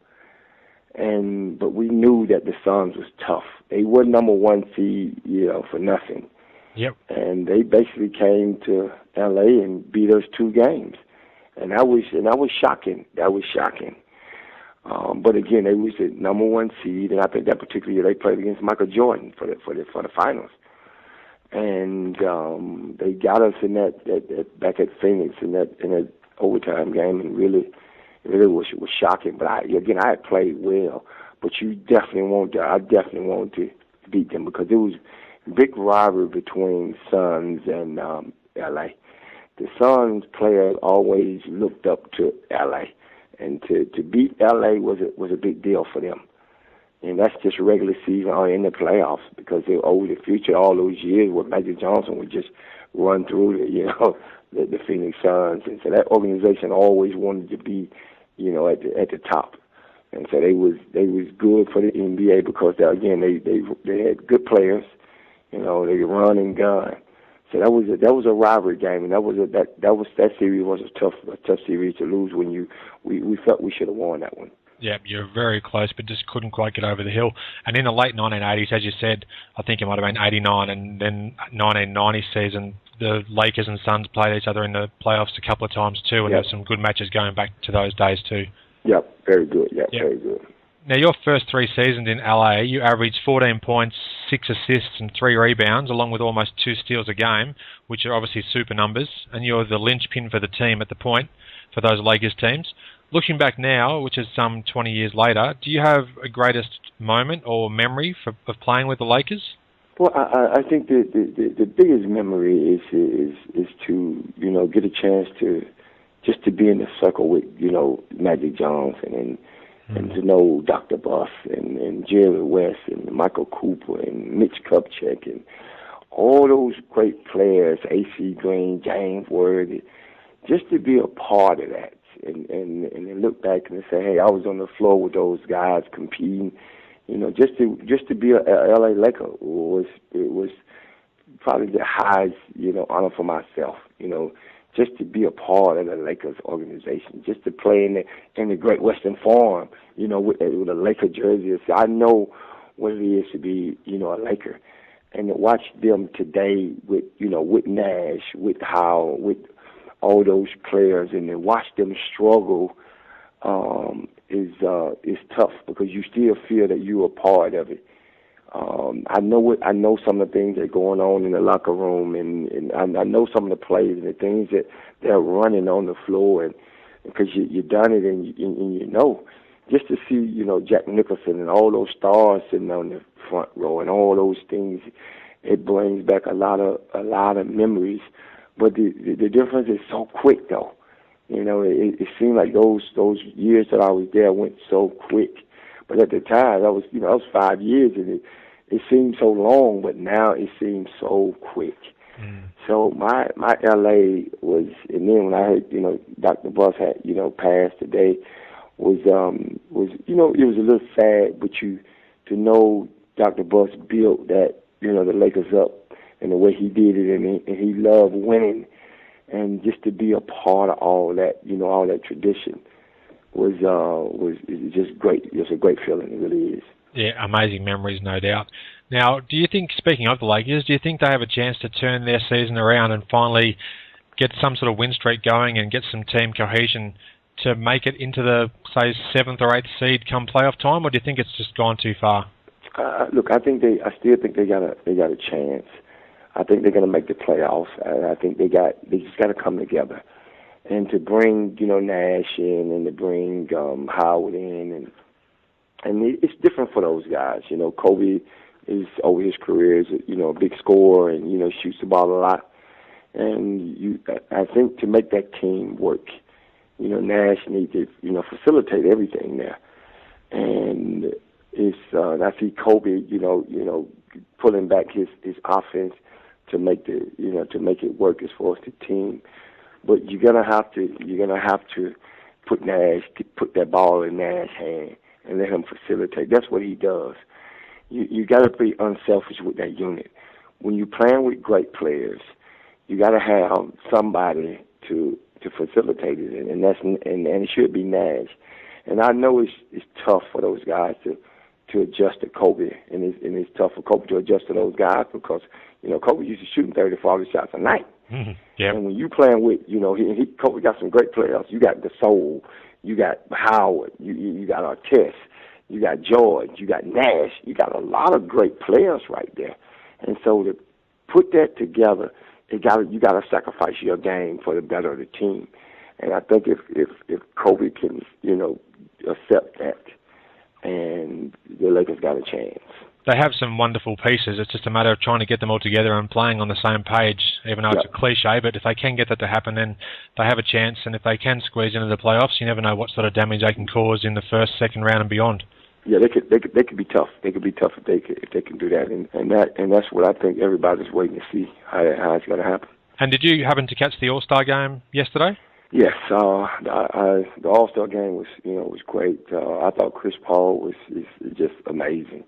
but we knew that the Suns was tough. They were number 1 seed, for nothing. Yep. And they basically came to LA and beat us 2 games, and that was shocking. That was shocking. But again, they was the number 1 seed, and I think that particular year they played against Michael Jordan for the finals, and they got us in that back at Phoenix in that overtime game, and really was shocking. But I had played well, but I definitely wanted to beat them because it was a big rivalry between Suns and LA. the Suns players always looked up to L.A., and to beat L.A. was a big deal for them. And that's just regular season or in the playoffs, because they're over the future all those years where Magic Johnson would just run through the Phoenix Suns. And so that organization always wanted to be, at the top. And so they was good for the NBA because they had good players, they could run and gun. So that was a rivalry game, and that series was a tough series to lose when we felt we should have won that one. Yeah, you're very close, but just couldn't quite get over the hill. And in the late 1980s, as you said, I think it might have been 89, and then 1990 season, the Lakers and Suns played each other in the playoffs a couple of times too, and there were some good matches going back to those days too. Yep, very good. Very good. Now, your first 3 seasons in LA, you averaged 14 points, 6 assists and 3 rebounds, along with almost 2 steals a game, which are obviously super numbers, and you're the linchpin for the team at the point for those Lakers teams. Looking back now, which is some 20 years later, do you have a greatest moment or memory of playing with the Lakers? Well, I think the biggest memory is to get a chance to just to be in the circle with Magic Johnson and to know Dr. Buss and Jerry West and Michael Cooper and Mitch Kupchak and all those great players, A.C. Green, James Worthy, just to be a part of that. And then look back and say, hey, I was on the floor with those guys competing. Just to be a LA Laker was probably the highest honor for myself. Just to be a part of the Lakers organization, just to play in the Great Western Forum, with a Laker jersey. So I know what it is to be a Laker, and to watch them today with Nash, with Howe, with all those players, and then watch them struggle is tough, because you still feel that you're a part of it. I know some of the things that are going on in the locker room, and I know some of the plays and the things that they're running on the floor, and because you've done it and just to see Jack Nicholson and all those stars sitting on the front row and all those things, it brings back a lot of memories. But the difference is so quick, though. It seemed like those years that I was there went so quick. But at the time, that was 5 years, and it seemed so long. But now it seems so quick. So my LA was, and then when I heard Dr. Buss had passed today, was it was a little sad, but to know Dr. Buss built that the Lakers up and the way he did it, and he loved winning, and just to be a part of all that, all that tradition was just great. It's a great feeling, it really is. Yeah, amazing memories, no doubt. Now, do you think, speaking of the Lakers, do you think they have a chance to turn their season around and finally get some sort of win streak going and get some team cohesion to make it into the, say, 7th or 8th seed come playoff time, or do you think it's just gone too far? Look, I still think they got a chance. I think they're going to make the playoffs. I think they just got to come together, and to bring Nash in, and to bring Howard in, and it's different for those guys. Kobe is over his career is a big scorer, and shoots the ball a lot, and I think to make that team work, Nash needs to facilitate everything there, and I see Kobe pulling back his offense to make it work as far as the team. But you're gonna have to put that ball in Nash's hand and let him facilitate. That's what he does. You got to be unselfish with that unit. When you're playing with great players, you got to have somebody to facilitate it, and it should be Nash. And I know it's tough for those guys to adjust to Kobe, and it's tough for Kobe to adjust to those guys because Kobe used to shooting 30 to 40 shots a night. Mm-hmm. Yep. And when you playing with Kobe got some great players. You got Gasol, you got Howard, you got Artest, you got George, you got Nash, you got a lot of great players right there. And so to put that together, you got to sacrifice your game for the better of the team. And I think if Kobe can accept that, and the Lakers got a chance. they have some wonderful pieces. It's just a matter of trying to get them all together and playing on the same page, even though it's a cliche. But if they can get that to happen, then they have a chance. And if they can squeeze into the playoffs, you never know what sort of damage they can cause in the first, second round and beyond. Yeah, they could be tough. They could be tough if they can do that, and that's what I think everybody's waiting to see how it's going to happen. And did you happen to catch the All-Star game yesterday? Yes, the All-Star game was great. I thought Chris Paul is just amazing.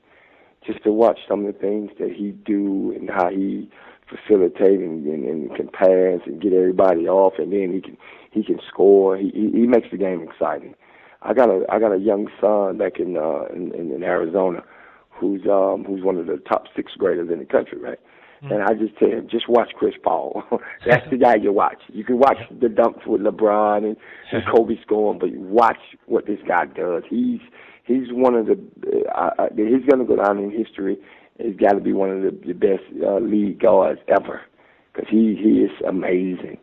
Just to watch some of the things that he do and how he facilitates and can pass and get everybody off, and then he can score. He makes the game exciting. I got a young son back in Arizona who's one of the top 6th graders in the country, right? And I just tell him, just watch Chris Paul. That's the guy you watch. You can watch the dunks with LeBron and Kobe scoring, but watch what this guy does. He's one of the he's going to go down in history. He's got to be one of the best league guards ever because he is amazing.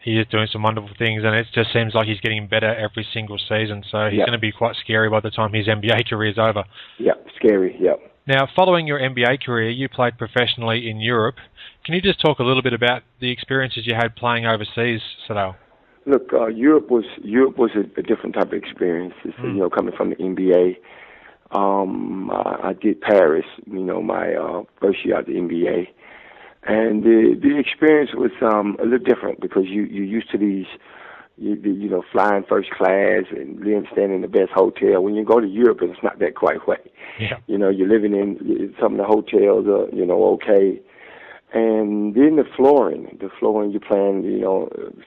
He is doing some wonderful things, and it just seems like he's getting better every single season. So he's going to be quite scary by the time his NBA career is over. Yep, scary. Yep. Now, following your NBA career, you played professionally in Europe. Can you just talk a little bit about the experiences you had playing overseas, Sedale? Look, Europe was a different type of experience. It's, coming from the NBA. I did Paris, my first year at the NBA. And the experience was a little different because you're used to these, flying first class and staying in the best hotel. When you go to Europe, it's not that quite way. Yeah. You're living in some of the hotels are, okay. And then the flooring you're playing,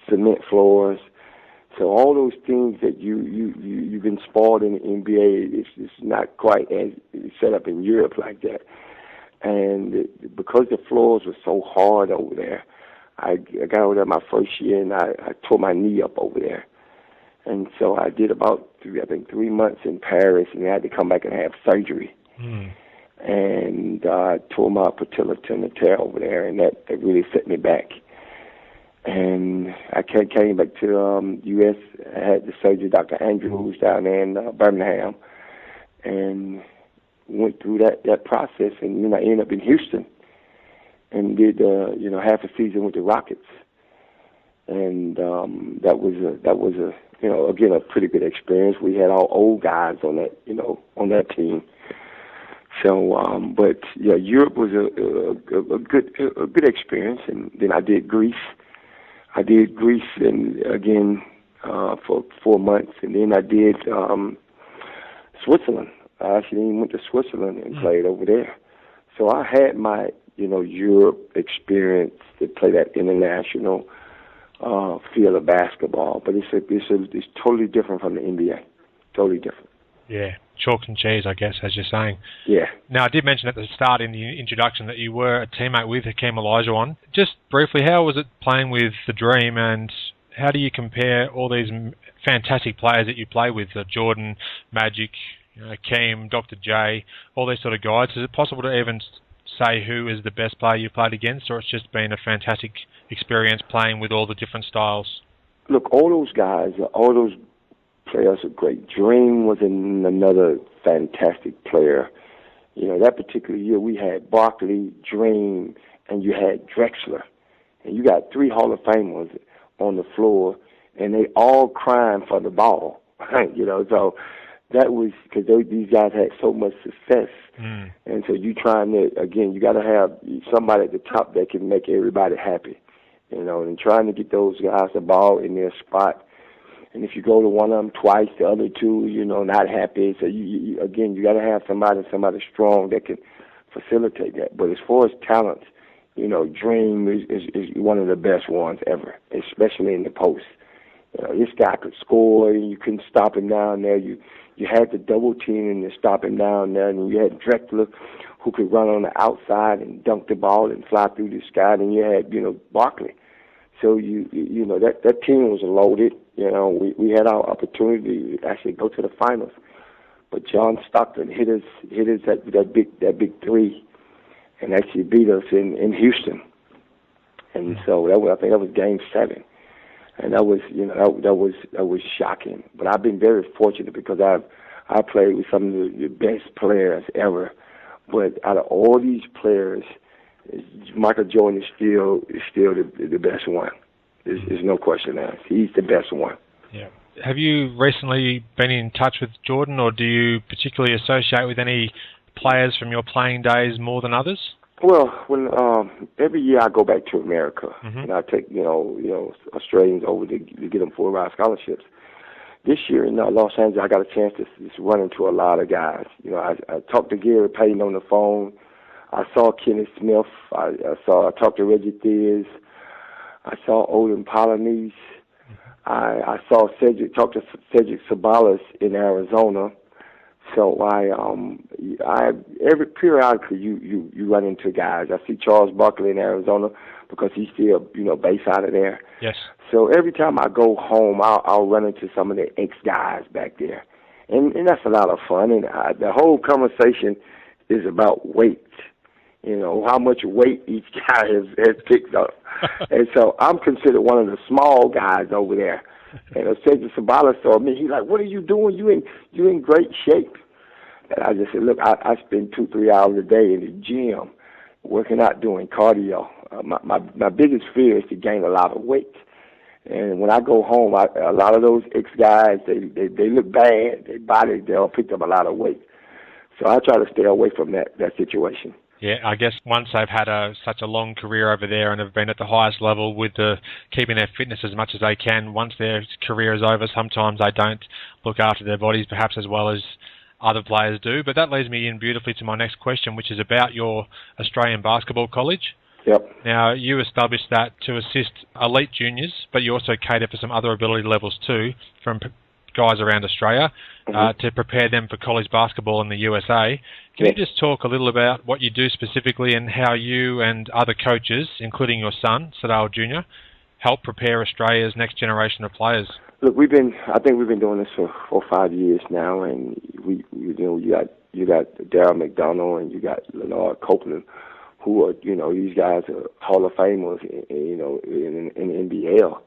cement floors. So all those things that you've been spoiled in the NBA, it's not quite as set up in Europe like that. And because the floors were so hard over there, I got over there my first year and I tore my knee up over there. And so I did about 3 months in Paris, and I had to come back and have surgery. And I tore my patella tendon tear over there, and that really set me back. And I came back to U.S. I had the surgeon, Dr. Andrews, down there in Birmingham, and went through that process, and I ended up in Houston and did half a season with the Rockets, and that was again a pretty good experience. We had all old guys on that team. So, but Europe was a good experience, and then I did Greece. And again for 4 months, and then I did Switzerland. I actually even went to Switzerland and played over there. So I had my, Europe experience to play that international field of basketball, but it's totally different from the NBA. Totally different. Yeah, chalk and cheese, I guess, as you're saying. Yeah. Now, I did mention at the start in the introduction that you were a teammate with Hakeem Olajuwon. Just briefly, how was it playing with the Dream, and how do you compare all these fantastic players that you play with, Jordan, Magic, Hakeem, Dr. J, all these sort of guys? Is it possible to even say who is the best player you played against, or it's just been a fantastic experience playing with all the different styles? Look, all those guys, all those players are great. Dream was another fantastic player. That particular year we had Barkley, Dream, and you had Drexler. And you got 3 Hall of Famers on the floor, and they all crying for the ball. So that was because these guys had so much success. And so you trying to, again, you got to have somebody at the top that can make everybody happy, and trying to get those guys the ball in their spot. And if you go to one of them twice, the other two, not happy. So you got to have somebody strong that can facilitate that. But as far as talent, Dream is one of the best ones ever, especially in the post. This guy could score, and you couldn't stop him down there. You had to double team and to stop him down there, and you had Drexler, who could run on the outside and dunk the ball and fly through the sky. And you had Barkley. So that team was loaded. We had our opportunity to actually go to the finals, but John Stockton hit us that big three, and actually beat us in Houston. And so I think that was Game 7. And that was shocking. But I've been very fortunate because I played with some of the best players ever But out of all these players, Michael Jordan is still the best one. There's no question there. He's the best one. Yeah. Have you recently been in touch with Jordan, or do you particularly associate with any players from your playing days more than others? Well, when every year I go back to America, and I take Australians over to get them full-ride scholarships. This year in Los Angeles, I got a chance to just run into a lot of guys. I talked to Gary Payton on the phone. I saw Kenneth Smith. I talked to Reggie Theus. I saw Odin Polynice. I saw talked to Cedric Sabalas in Arizona. So periodically you run into guys. I see Charles Barkley in Arizona because he's still based out of there. Yes. So every time I go home, I'll run into some of the ex-guys back there, and that's a lot of fun. And the whole conversation is about weight. How much weight each guy has picked up. And so I'm considered one of the small guys over there. And Cedric Sabalas saw me. He's like, "What are you doing? You in great shape." And I just said, "Look, I spend 2-3 hours a day in the gym, working out, doing cardio. My biggest fear is to gain a lot of weight. And when I go home, a lot of those ex-guys, they look bad. Their body, they all picked up a lot of weight. So I try to stay away from that situation." Yeah, I guess once they've had such a long career over there and have been at the highest level with keeping their fitness as much as they can, once their career is over, sometimes they don't look after their bodies perhaps as well as other players do. But that leads me in beautifully to my next question, which is about your Australian Basketball College. Yep. Now, you established that to assist elite juniors, but you also cater for some other ability levels too, from guys around Australia, to prepare them for college basketball in the USA. Can you just talk a little about what you do specifically and how you and other coaches, including your son, Sedale Jr., help prepare Australia's next generation of players? Look, I think we've been doing this for 4 or 5 years now, and you got Darryl McDonough and you got Leonard Copeland, who are these guys are Hall of Famers in NBL,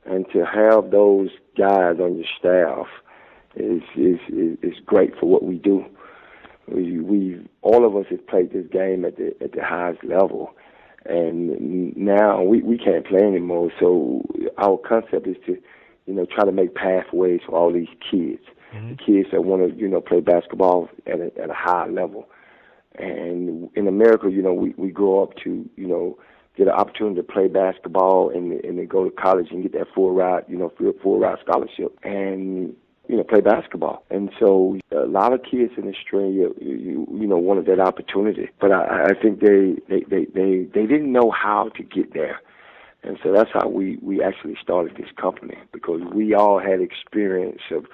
and to have those guys on your staff is great for what we do. All of us have played this game at the highest level, and now we can't play anymore. So our concept is to try to make pathways for all these kids, the kids that want to play basketball at a high level. And in America, we grow up to get an opportunity to play basketball and then go to college and get that full ride scholarship and play basketball. And so a lot of kids in Australia, wanted that opportunity, but I think they didn't know how to get there. And so that's how we actually started this company, because we all had experience of,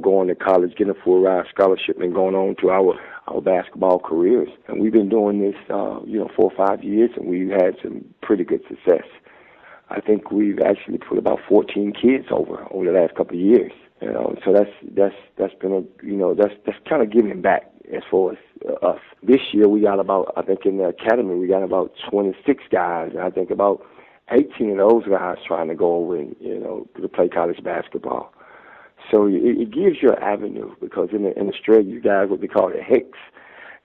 going to college, getting a full ride scholarship and going on to our basketball careers. And we've been doing this, 4 or 5 years, and we've had some pretty good success. I think we've actually put about 14 kids over the last couple of years. So that's been that's kind of giving back as far as us. This year we got I think in the academy we got about 26 guys, and I think about 18 of those guys trying to go over and to play college basketball. So it gives you an avenue, because in Australia you guys what they call the Hicks,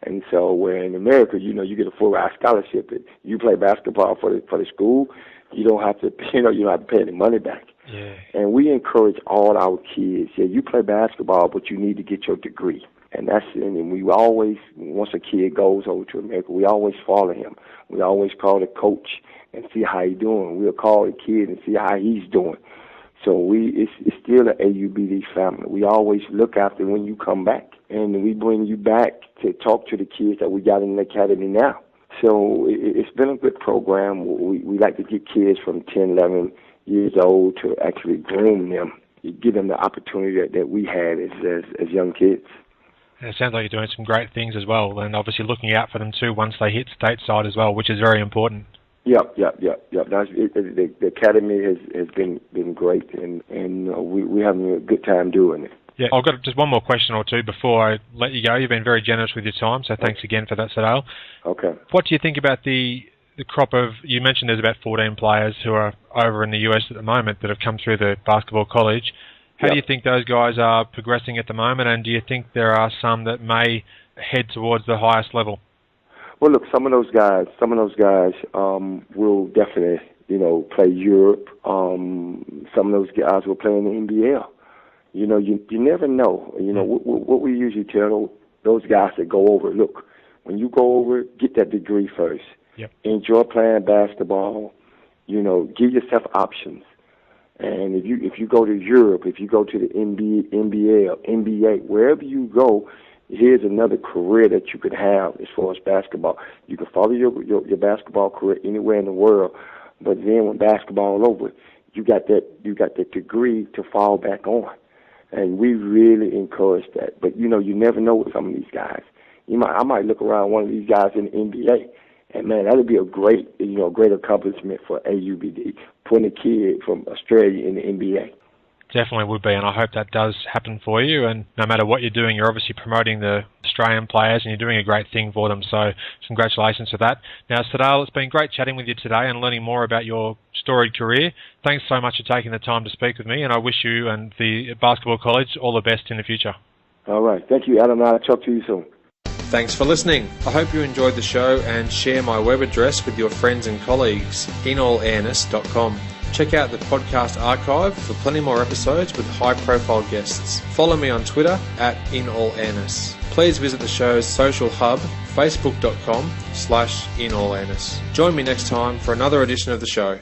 and so where in America you get a full ride scholarship. You play basketball for the school, you don't have to you don't have to pay any money back. Yeah. And we encourage all our kids. Yeah, you play basketball, but you need to get your degree. And we always, once a kid goes over to America, we always follow him. We always call the coach and see how he's doing. We'll call the kid and see how he's doing. So it's still an AUBD family. We always look after when you come back, and we bring you back to talk to the kids that we got in the academy now. So it's been a good program. We like to get kids from 10, 11 years old to actually groom them, give them the opportunity that we had as young kids. And it sounds like you're doing some great things as well, and obviously looking out for them too once they hit stateside as well, which is very important. Yep. The academy has been great, and we're having a good time doing it. Yeah, I've got just one more question or two before I let you go. You've been very generous with your time, so thanks again for that, Sedale. Okay. What do you think about the crop of, you mentioned there's about 14 players who are over in the US at the moment that have come through the basketball college. How do you think those guys are progressing at the moment, and do you think there are some that may head towards the highest level? Well, look, some of those guys will definitely, play Europe. Some of those guys will play in the NBL. You never know. What we usually tell those guys that go over, look, when you go over, get that degree first. Yep. Enjoy playing basketball. Give yourself options. And if you go to Europe, if you go to the NBA, wherever you go, here's another career that you could have as far as basketball. You can follow your basketball career anywhere in the world, but then when basketball is over, you got that degree to fall back on. And we really encourage that. But you never know with some of these guys. I might look around one of these guys in the NBA, and man, that would be a great accomplishment for AUBD, putting a kid from Australia in the NBA. Definitely would be, and I hope that does happen for you. And no matter what you're doing, you're obviously promoting the Australian players, and you're doing a great thing for them. So congratulations for that. Now, Sedale, it's been great chatting with you today and learning more about your storied career. Thanks so much for taking the time to speak with me, and I wish you and the basketball college all the best in the future. All right. Thank you, Adam. I'll talk to you soon. Thanks for listening. I hope you enjoyed the show, and share my web address with your friends and colleagues, inallairness.com. Check out the podcast archive for plenty more episodes with high-profile guests. Follow me on Twitter @inallairness. Please visit the show's social hub, facebook.com/inallairness. Join me next time for another edition of the show.